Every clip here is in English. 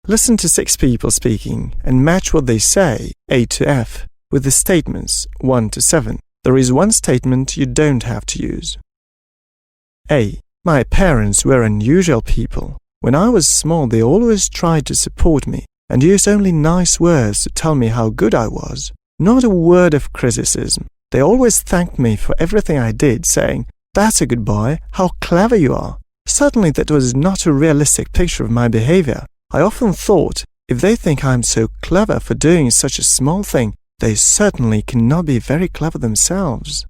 Listen to 6 people speaking and match what they say, A to F, with the statements 1 to 7. There is one statement you don't have to use. A. My parents were unusual people. When I was small, they always tried to support me and used only nice words to tell me how good I was. Not a word of criticism. They always thanked me for everything I did, saying, "That's a good boy, how clever you are." Certainly that was not a realistic picture of my behavior. I often thought, if they think I'm so clever for doing such a small thing, they certainly cannot be very clever themselves.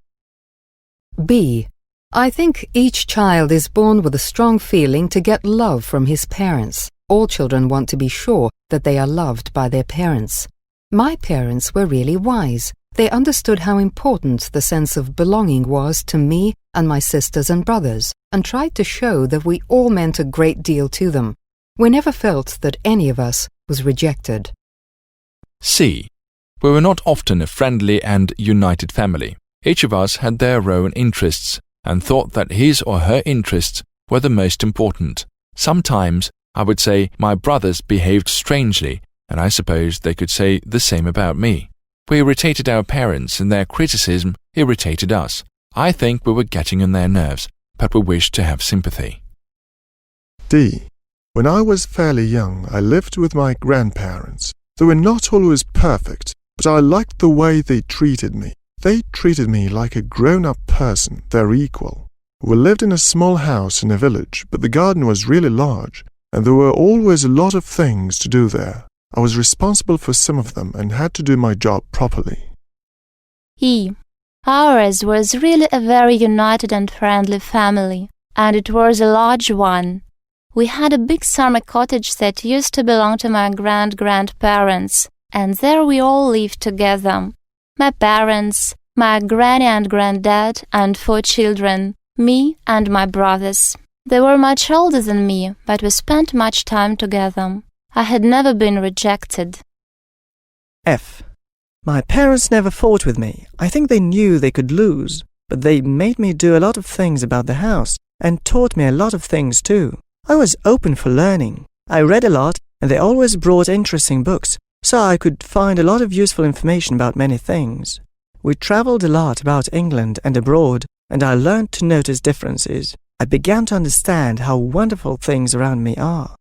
B. I think each child is born with a strong feeling to get love from his parents. All children want to be sure that they are loved by their parents. My parents were really wise. They understood how important the sense of belonging was to me and my sisters and brothers, and tried to show that we all meant a great deal to them. We never felt that any of us was rejected. C. We were not often a friendly and united family. Each of us had their own interests and thought that his or her interests were the most important. Sometimes, I would say, my brothers behaved strangely, and I suppose they could say the same about me. We irritated our parents, and their criticism irritated us. I think we were getting on their nerves, but we wished to have sympathy. D. When I was fairly young, I lived with my grandparents. They were not always perfect, but I liked the way they treated me. They treated me like a grown-up person, their equal. We lived in a small house in a village, but the garden was really large, and there were always a lot of things to do there. I was responsible for some of them and had to do my job properly. E. Ours was really a very united and friendly family, and it was a large one. We had a big summer cottage that used to belong to my grandparents, and there we all lived together. My parents, my granny and granddad, and 4 children, me and my brothers. They were much older than me, but we spent much time together. I had never been rejected. F. My parents never fought with me. I think they knew they could lose, but they made me do a lot of things about the house and taught me a lot of things too. I was open for learning. I read a lot, and they always brought interesting books, so I could find a lot of useful information about many things. We traveled a lot about England and abroad, and I learned to notice differences. I began to understand how wonderful things around me are.